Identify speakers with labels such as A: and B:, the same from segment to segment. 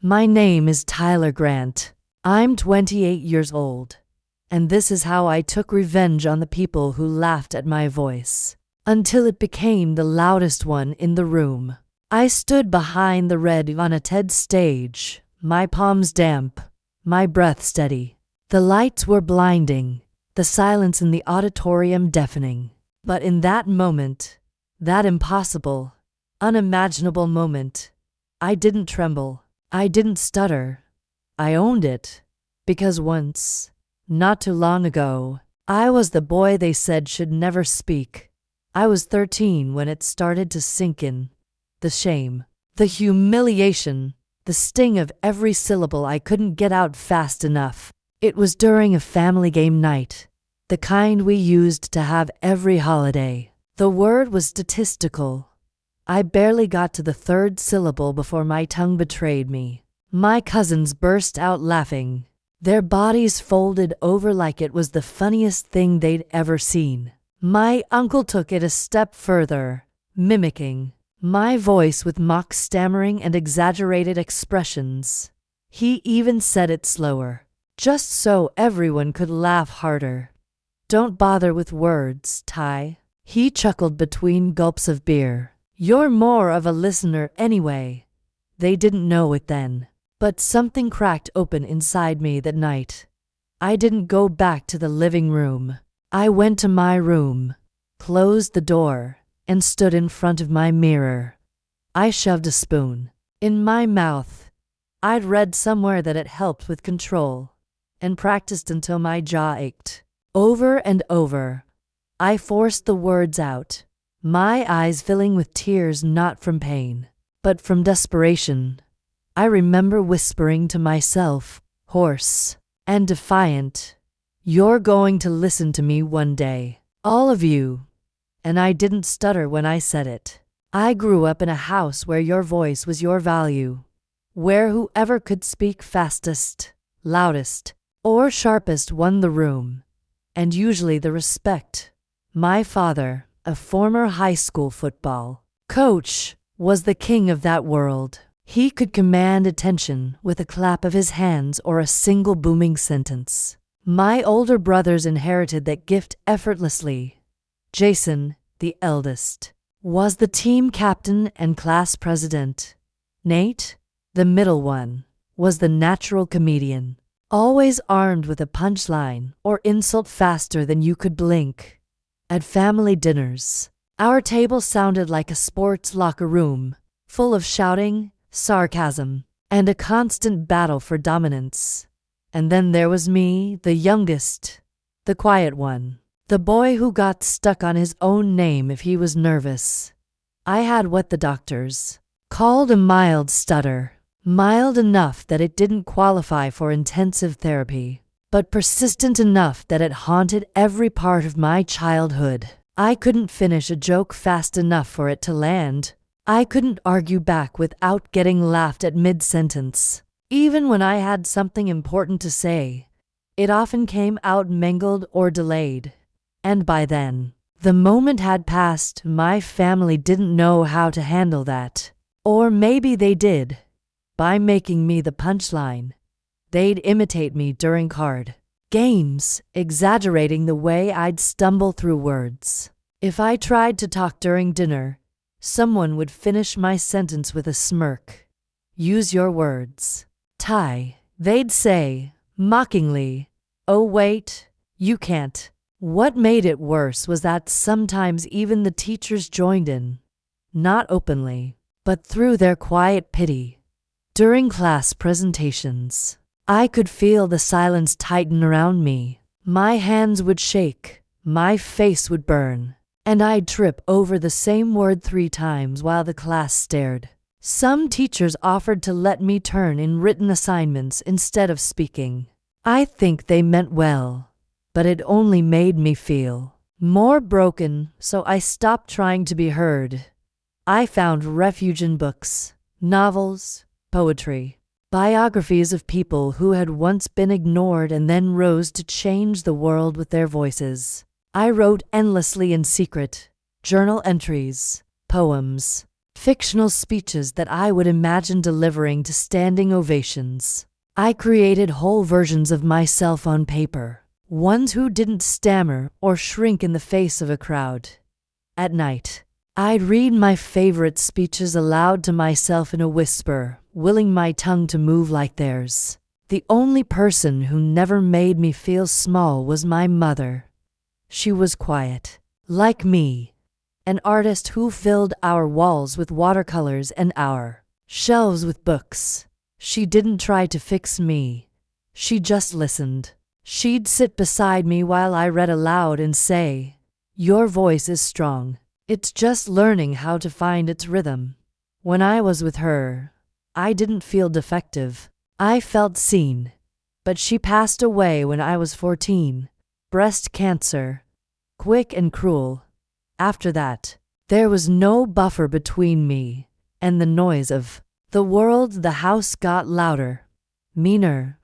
A: My name is Tyler Grant. I'm 28 years old, and this is how I took revenge on the people who laughed at my voice, until it became the loudest one in the room. I stood behind the red on a TED stage, my palms damp, my breath steady. The lights were blinding, the silence in the auditorium deafening. But in that moment, that impossible, unimaginable moment, I didn't tremble. I didn't stutter. I owned it. Because once, not too long ago, I was the boy they said should never speak. I was 13 when it started to sink in. The shame, the humiliation, the sting of every syllable I couldn't get out fast enough. It was during a family game night, the kind we used to have every holiday. The word was statistical. I barely got to the third syllable before my tongue betrayed me. My cousins burst out laughing, their bodies folded over like it was the funniest thing they'd ever seen. My uncle took it a step further, mimicking my voice with mock stammering and exaggerated expressions. He even said it slower, just so everyone could laugh harder. "Don't bother with words, Ty," he chuckled between gulps of beer. "You're more of a listener anyway." They didn't know it then, but something cracked open inside me that night. I didn't go back to the living room. I went to my room, closed the door, and stood in front of my mirror. I shoved a spoon in my mouth. I'd read somewhere that it helped with control, and practiced until my jaw ached. Over and over, I forced the words out, my eyes filling with tears not from pain, but from desperation. I remember whispering to myself, hoarse and defiant, "You're going to listen to me one day, all of you." And I didn't stutter when I said it. I grew up in a house where your voice was your value, where whoever could speak fastest, loudest, or sharpest won the room, and usually the respect. My father, a former high school football coach, was the king of that world. He could command attention with a clap of his hands or a single booming sentence. My older brothers inherited that gift effortlessly. Jason, the eldest, was the team captain and class president. Nate, the middle one, was the natural comedian, always armed with a punchline or insult faster than you could blink. At family dinners, our table sounded like a sports locker room, full of shouting, sarcasm, and a constant battle for dominance. And then there was me, the youngest, the quiet one, the boy who got stuck on his own name if he was nervous. I had what the doctors called a mild stutter, mild enough that it didn't qualify for intensive therapy, but persistent enough that it haunted every part of my childhood. I couldn't finish a joke fast enough for it to land. I couldn't argue back without getting laughed at mid-sentence. Even when I had something important to say, it often came out mangled or delayed. And by then, the moment had passed. My family didn't know how to handle that. Or maybe they did. By making me the punchline, they'd imitate me during card games, exaggerating the way I'd stumble through words. If I tried to talk during dinner, someone would finish my sentence with a smirk. "Use your words, Ty," they'd say, mockingly. "Oh wait, you can't." What made it worse was that sometimes even the teachers joined in, not openly, but through their quiet pity. During class presentations, I could feel the silence tighten around me. My hands would shake, my face would burn, and I'd trip over the same word 3 times while the class stared. Some teachers offered to let me turn in written assignments instead of speaking. I think they meant well, but it only made me feel more broken, so I stopped trying to be heard. I found refuge in books, novels, poetry, biographies of people who had once been ignored and then rose to change the world with their voices. I wrote endlessly in secret, journal entries, poems, fictional speeches that I would imagine delivering to standing ovations. I created whole versions of myself on paper, ones who didn't stammer or shrink in the face of a crowd. At night, I'd read my favorite speeches aloud to myself in a whisper, willing my tongue to move like theirs. The only person who never made me feel small was my mother. She was quiet, like me, an artist who filled our walls with watercolors and our shelves with books. She didn't try to fix me. She just listened. She'd sit beside me while I read aloud and say, "Your voice is strong. It's just learning how to find its rhythm." When I was with her, I didn't feel defective. I felt seen. But she passed away when I was 14. Breast cancer. Quick and cruel. After that, there was no buffer between me and the noise of the world. The house got louder, meaner.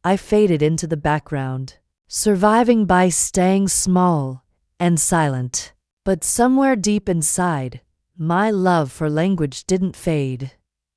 A: I faded into the background, surviving by staying small and silent. But somewhere deep inside, my love for language didn't fade.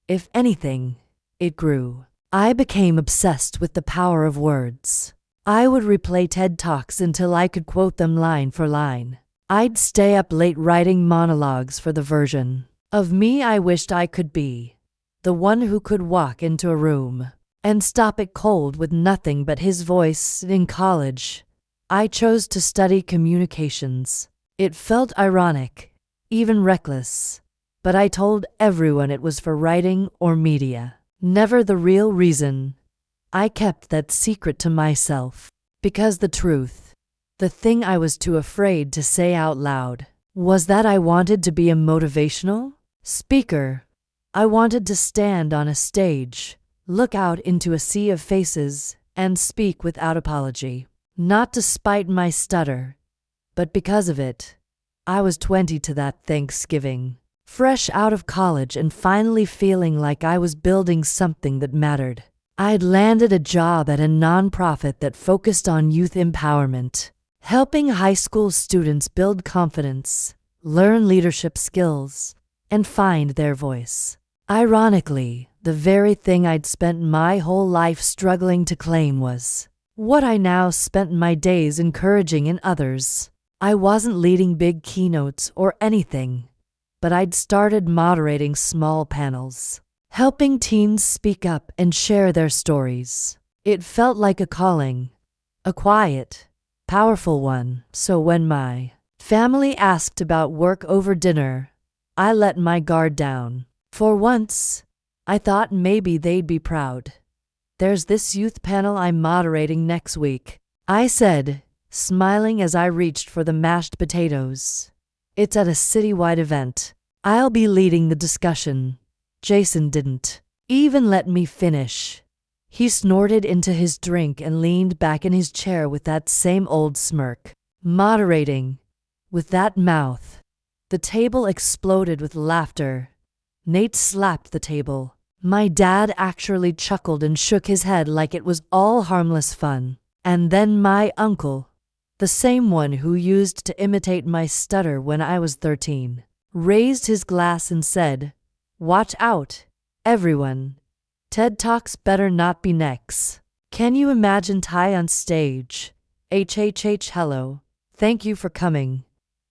A: If anything, it grew. I became obsessed with the power of words. I would replay TED Talks until I could quote them line for line. I'd stay up late writing monologues for the version of me I wished I could be. The one who could walk into a room and stop it cold with nothing but his voice. In college, I chose to study communications. It felt ironic, even reckless, but I told everyone it was for writing or media. Never the real reason. I kept that secret to myself, because the truth, the thing I was too afraid to say out loud, was that I wanted to be a motivational speaker. I wanted to stand on a stage, look out into a sea of faces, and speak without apology. Not despite my stutter, but because of it. I was 20 to that Thanksgiving, fresh out of college and finally feeling like I was building something that mattered. I'd landed a job at a nonprofit that focused on youth empowerment, helping high school students build confidence, learn leadership skills, and find their voice. Ironically, the very thing I'd spent my whole life struggling to claim was what I now spent my days encouraging in others. I wasn't leading big keynotes or anything, but I'd started moderating small panels, helping teens speak up and share their stories. It felt like a calling, a quiet, powerful one. So when my family asked about work over dinner, I let my guard down. For once, I thought maybe they'd be proud. "There's this youth panel I'm moderating next week," I said, smiling as I reached for the mashed potatoes. "It's at a citywide event. I'll be leading the discussion." Jason didn't even let me finish. He snorted into his drink and leaned back in his chair with that same old smirk. Moderating, with that mouth. The table exploded with laughter. Nate slapped the table. My dad actually chuckled and shook his head like it was all harmless fun. And then my uncle, the same one who used to imitate my stutter when I was 13, raised his glass and said, "Watch out, everyone. TED Talks better not be next." Can you imagine Ty on stage? HHH hello. Thank you for coming.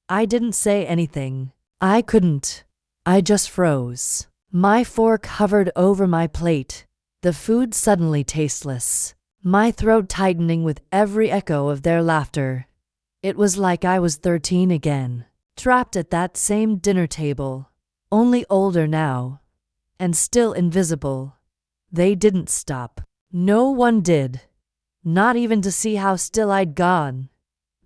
A: I didn't say anything. I couldn't. I just froze. My fork hovered over my plate, the food suddenly tasteless, my throat tightening with every echo of their laughter. It was like I was 13 again, trapped at that same dinner table, only older now, and still invisible. They didn't stop. No one did. Not even to see how still I'd gone.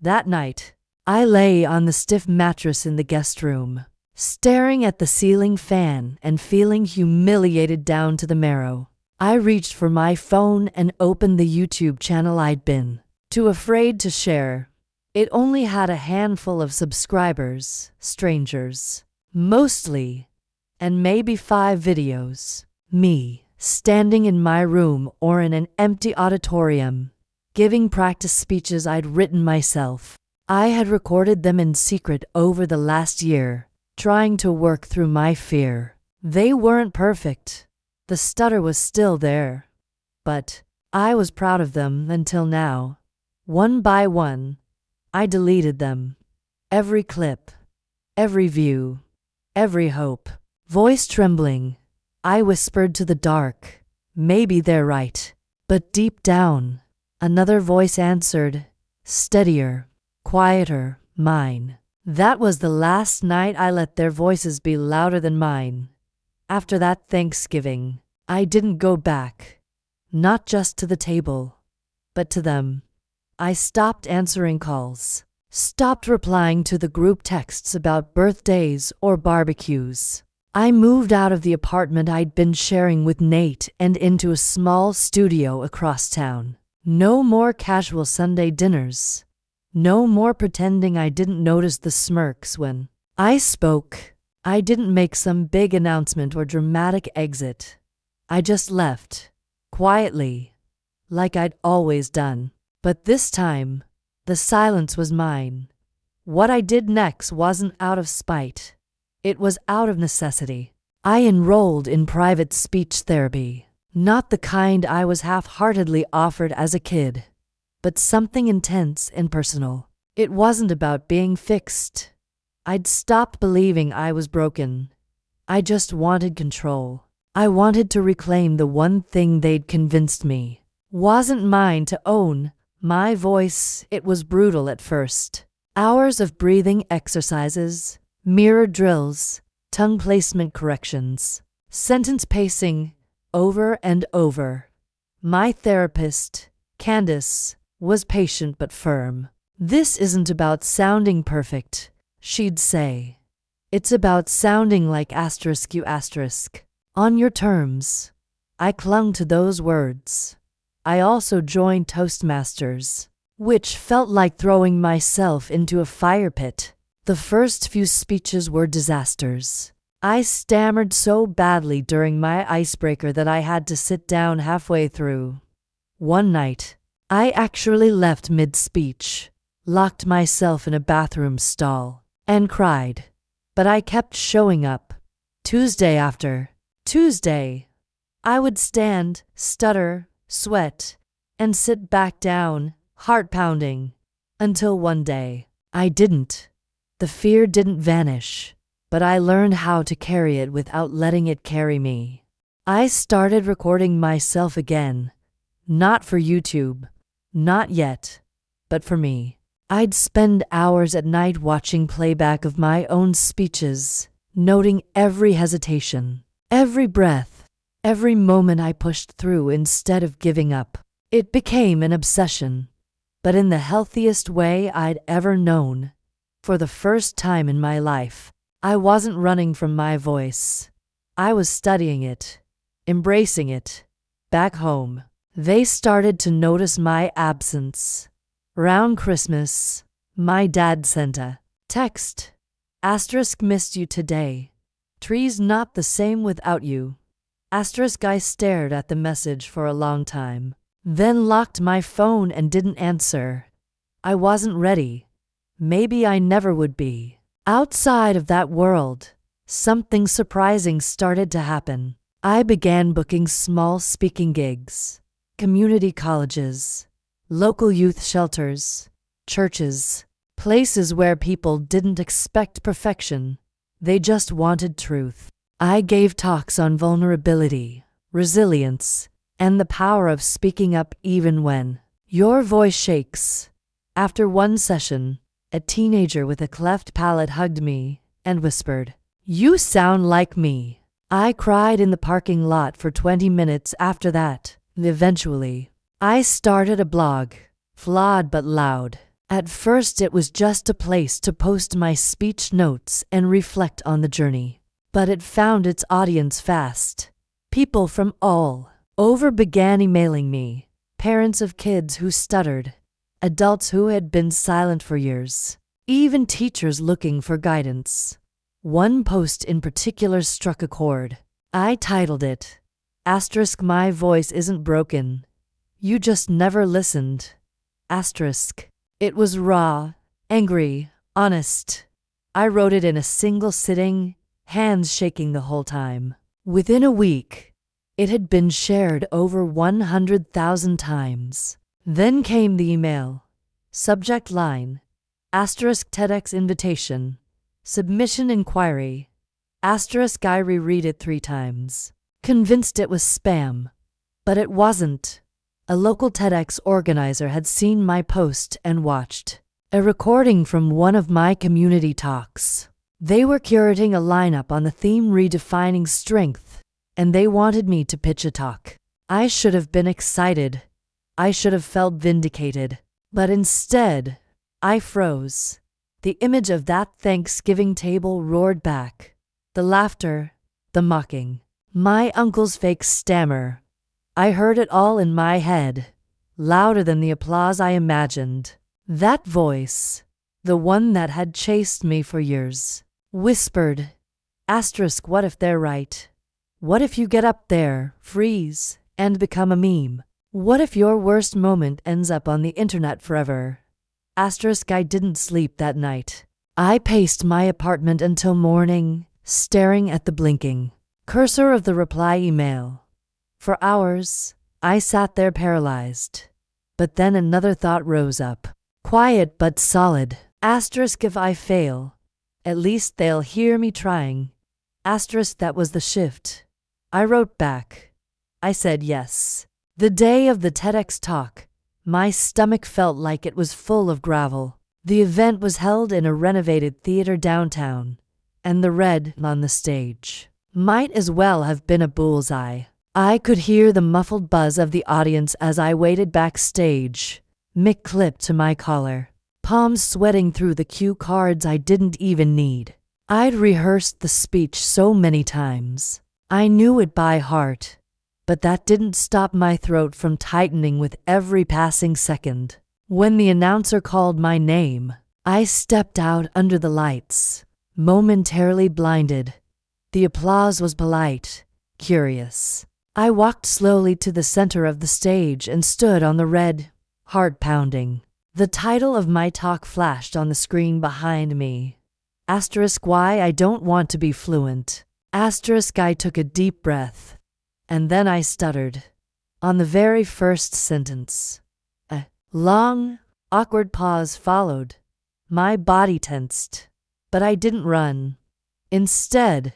A: That night, I lay on the stiff mattress in the guest room, staring at the ceiling fan and feeling humiliated down to the marrow. I reached for my phone and opened the YouTube channel I'd been too afraid to share. It only had a handful of subscribers, strangers, mostly, and maybe 5 videos. Me, standing in my room or in an empty auditorium, giving practice speeches I'd written myself. I had recorded them in secret over the last year, trying to work through my fear. They weren't perfect. The stutter was still there. But I was proud of them until now. One by one, I deleted them. Every clip, every view, every hope. Voice trembling, I whispered to the dark, maybe they're right. But deep down, another voice answered, steadier, quieter, mine. That was the last night I let their voices be louder than mine. After that Thanksgiving, I didn't go back. Not just to the table, but to them. I stopped answering calls, stopped replying to the group texts about birthdays or barbecues. I moved out of the apartment I'd been sharing with Nate and into a small studio across town. No more casual Sunday dinners. No more pretending I didn't notice the smirks when I spoke. I didn't make some big announcement or dramatic exit. I just left, quietly, like I'd always done. But this time, the silence was mine. What I did next wasn't out of spite. It was out of necessity. I enrolled in private speech therapy, not the kind I was half-heartedly offered as a kid, but something intense and personal. It wasn't about being fixed. I'd stopped believing I was broken. I just wanted control. I wanted to reclaim the one thing they'd convinced me wasn't mine to own. My voice, it was brutal at first. Hours of breathing exercises, mirror drills, tongue placement corrections, sentence pacing, over and over. My therapist, Candace, was patient but firm. This isn't about sounding perfect, she'd say. It's about sounding like ***, on your terms. I clung to those words. I also joined Toastmasters, which felt like throwing myself into a fire pit. The first few speeches were disasters. I stammered so badly during my icebreaker that I had to sit down halfway through. One night, I actually left mid-speech, locked myself in a bathroom stall, and cried. But I kept showing up. Tuesday after Tuesday, I would stand, stutter, sweat, and sit back down, heart pounding, until one day, I didn't. The fear didn't vanish, but I learned how to carry it without letting it carry me. I started recording myself again, not for YouTube, not yet, but for me. I'd spend hours at night watching playback of my own speeches, noting every hesitation, every breath, every moment I pushed through instead of giving up. It became an obsession, but in the healthiest way I'd ever known. For the first time in my life, I wasn't running from my voice. I was studying it, embracing it. Back home, they started to notice my absence. Around Christmas, my dad sent a text. * missed you today. Tree's not the same without you. * I stared at the message for a long time, then locked my phone and didn't answer. I wasn't ready. Maybe I never would be. Outside of that world, something surprising started to happen. I began booking small speaking gigs, community colleges, local youth shelters, churches, places where people didn't expect perfection. They just wanted truth. I gave talks on vulnerability, resilience, and the power of speaking up even when your voice shakes. After one session, a teenager with a cleft palate hugged me and whispered, "You sound like me." I cried in the parking lot for 20 minutes after that. Eventually, I started a blog, flawed but loud. At first it was just a place to post my speech notes and reflect on the journey. But it found its audience fast. People from all over began emailing me, parents of kids who stuttered, adults who had been silent for years, even teachers looking for guidance. One post in particular struck a chord. I titled it, * My voice isn't broken. You just never listened. *. It was raw, angry, honest. I wrote it in a single sitting, hands shaking the whole time. Within a week, it had been shared over 100,000 times. Then came the email. Subject line, asterisk TEDx invitation, submission inquiry, asterisk I reread it 3 times. Convinced it was spam. But it wasn't. A local TEDx organizer had seen my post and watched a recording from one of my community talks. They were curating a lineup on the theme redefining strength, and they wanted me to pitch a talk. I should have been excited. I should have felt vindicated. But instead, I froze. The image of that Thanksgiving table roared back. The laughter, the mocking, my uncle's fake stammer. I heard it all in my head, louder than the applause I imagined. That voice, the one that had chased me for years, whispered, asterisk what if they're right? What if you get up there, freeze, and become a meme? What if your worst moment ends up on the internet forever? Asterisk I didn't sleep that night. I paced my apartment until morning, staring at the blinking cursor of the reply email. For hours, I sat there paralyzed. But then another thought rose up. Quiet but solid. Asterisk if I fail, at least they'll hear me trying. Asterisk that was the shift. I wrote back. I said yes. The day of the TEDx talk, my stomach felt like it was full of gravel. The event was held in a renovated theater downtown, and the red on the stage might as well have been a bullseye. I could hear the muffled buzz of the audience as I waited backstage, mic clipped to my collar, palms sweating through the cue cards I didn't even need. I'd rehearsed the speech so many times. I knew it by heart, but that didn't stop my throat from tightening with every passing second. When the announcer called my name, I stepped out under the lights, momentarily blinded. The applause was polite, curious. I walked slowly to the center of the stage and stood on the red, heart pounding. The title of my talk flashed on the screen behind me. Asterisk why I don't want to be fluent. Asterisk I took a deep breath. And then I stuttered. On the very first sentence. A long, awkward pause followed. My body tensed. But I didn't run. Instead,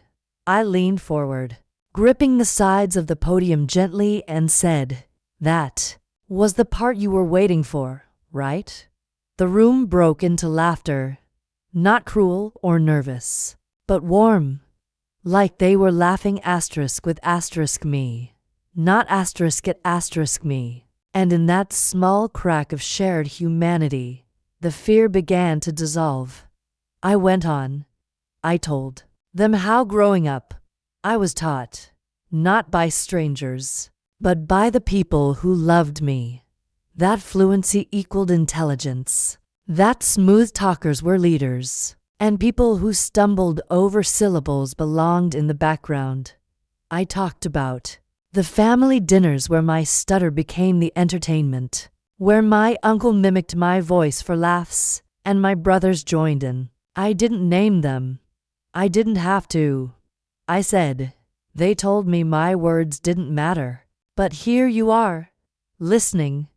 A: I leaned forward, gripping the sides of the podium gently, and said, "That was the part you were waiting for, right?" The room broke into laughter, not cruel or nervous, but warm, like they were laughing asterisk with asterisk me, not asterisk at asterisk me. And in that small crack of shared humanity, the fear began to dissolve. I went on. I told them how growing up, I was taught, not by strangers, but by the people who loved me, that fluency equaled intelligence, that smooth talkers were leaders, and people who stumbled over syllables belonged in the background. I talked about the family dinners where my stutter became the entertainment, where my uncle mimicked my voice for laughs, and my brothers joined in. I didn't name them. I didn't have to. I said, they told me my words didn't matter. But here you are, listening.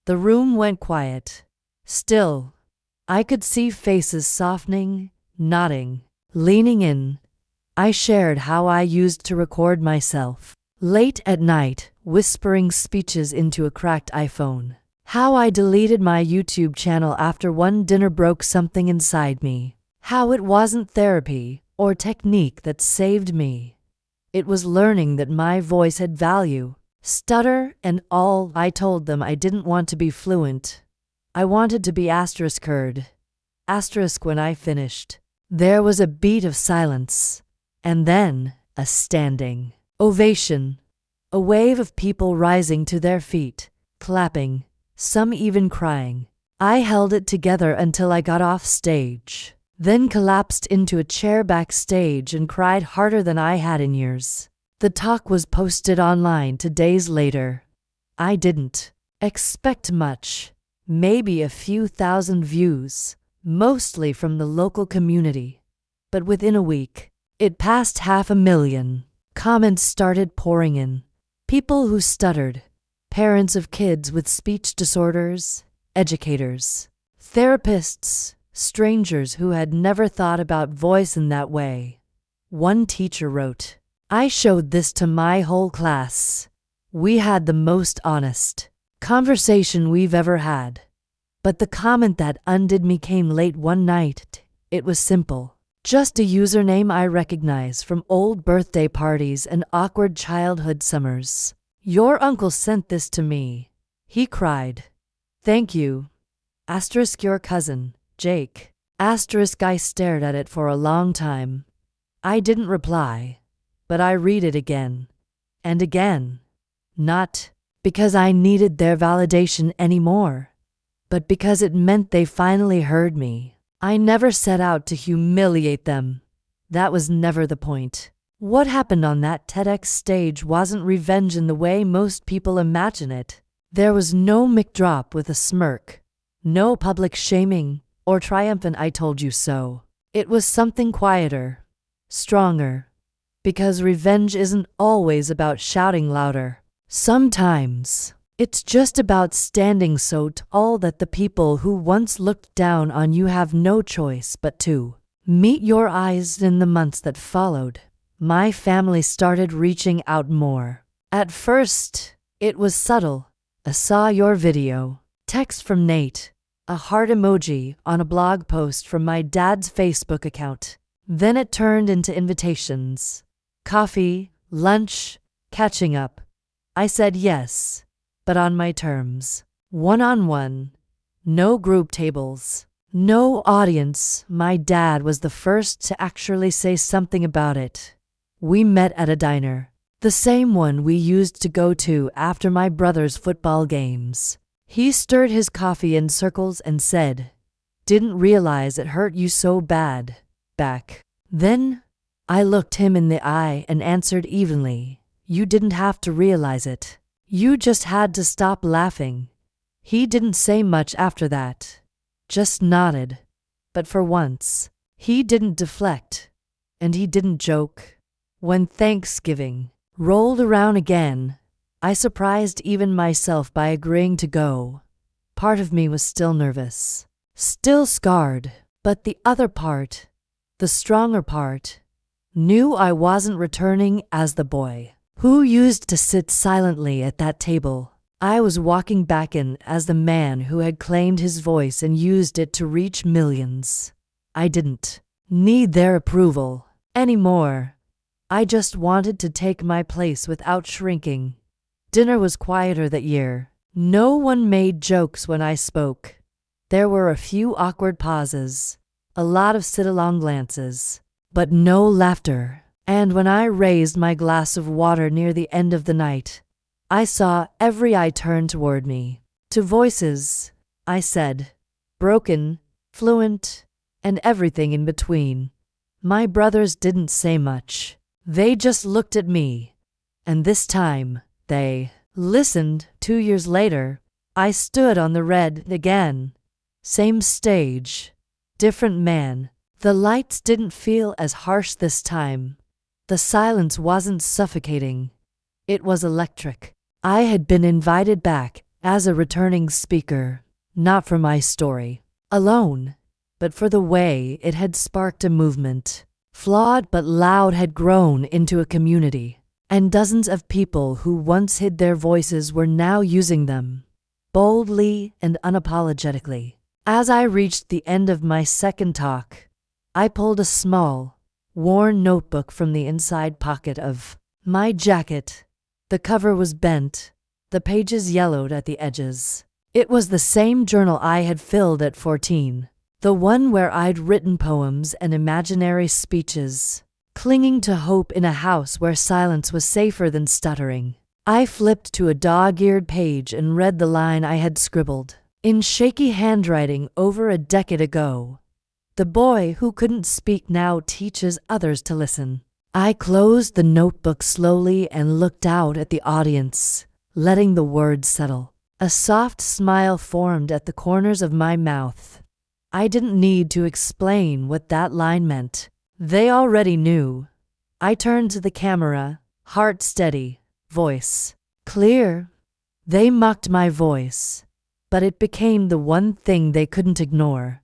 A: The room went quiet. Still, I could see faces softening, nodding, leaning in. I shared how I used to record myself, late at night, whispering speeches into a cracked iPhone. How I deleted my YouTube channel after one dinner broke something inside me. How it wasn't therapy or technique that saved me. It was learning that my voice had value. Stutter and all. I told them I didn't want to be fluent. I wanted to be asterisk-heard. Asterisk when I finished. There was a beat of silence, and then a standing ovation. A wave of people rising to their feet, clapping, some even crying. I held it together until I got off stage, then collapsed into a chair backstage and cried harder than I had in years. The talk was posted online 2 days later. I didn't expect much, maybe a few thousand views, mostly from the local community. But within a week, it passed 500,000. Comments started pouring in. People who stuttered, parents of kids with speech disorders, educators, therapists, strangers who had never thought about voice in that way. One teacher wrote, "I showed this to my whole class. We had the most honest conversation we've ever had." But the comment that undid me came late one night. It was simple. Just a username I recognize from old birthday parties and awkward childhood summers. "Your uncle sent this to me," he cried. "Thank you. Asterisk your cousin, Jake." Asterisk I stared at it for a long time. I didn't reply, but I read it again and again. Not because I needed their validation anymore, but because it meant they finally heard me. I never set out to humiliate them. That was never the point. What happened on that TEDx stage wasn't revenge in the way most people imagine it. There was no mic drop with a smirk, no public shaming or triumphant "I told you so." It was something quieter, stronger, because revenge isn't always about shouting louder. Sometimes it's just about standing so tall that the people who once looked down on you have no choice but to meet your eyes. In the months that followed, my family started reaching out more. At first, it was subtle. A "saw your video" text from Nate, a heart emoji on a blog post from my dad's Facebook account. Then it turned into invitations. Coffee, lunch, catching up. I said yes, but on my terms. One-on-one. No group tables. No audience. My dad was the first to actually say something about it. We met at a diner, the same one we used to go to after my brother's football games. He stirred his coffee in circles and said, "Didn't realize it hurt you so bad back then." I looked him in the eye and answered evenly, "You didn't have to realize it. You just had to stop laughing." He didn't say much after that, just nodded. But for once, he didn't deflect, and he didn't joke. When Thanksgiving rolled around again, I surprised even myself by agreeing to go. Part of me was still nervous, still scarred, but the other part, the stronger part, knew I wasn't returning as the boy who used to sit silently at that table. I was walking back in as the man who had claimed his voice and used it to reach millions. I didn't need their approval anymore. I just wanted to take my place without shrinking. Dinner was quieter that year. No one made jokes when I spoke. There were a few awkward pauses, a lot of sit-along glances, but no laughter. And when I raised my glass of water near the end of the night, I saw every eye turn toward me. To voices, I said, broken, fluent, and everything in between. My brothers didn't say much. They just looked at me. And this time, they listened. 2 years later, I stood on the red again. Same stage, different man. The lights didn't feel as harsh this time. The silence wasn't suffocating. It was electric. I had been invited back as a returning speaker, not for my story alone, but for the way it had sparked a movement. Flawed but loud had grown into a community, and dozens of people who once hid their voices were now using them, boldly and unapologetically. As I reached the end of my second talk, I pulled a small, worn notebook from the inside pocket of my jacket. The cover was bent, the pages yellowed at the edges. It was the same journal I had filled at 14, the one where I'd written poems and imaginary speeches, clinging to hope in a house where silence was safer than stuttering. I flipped to a dog-eared page and read the line I had scribbled in shaky handwriting over a decade ago. "The boy who couldn't speak now teaches others to listen." I closed the notebook slowly and looked out at the audience, letting the words settle. A soft smile formed at the corners of my mouth. I didn't need to explain what that line meant. They already knew. I turned to the camera, heart steady, voice clear. They mocked my voice, but it became the one thing they couldn't ignore.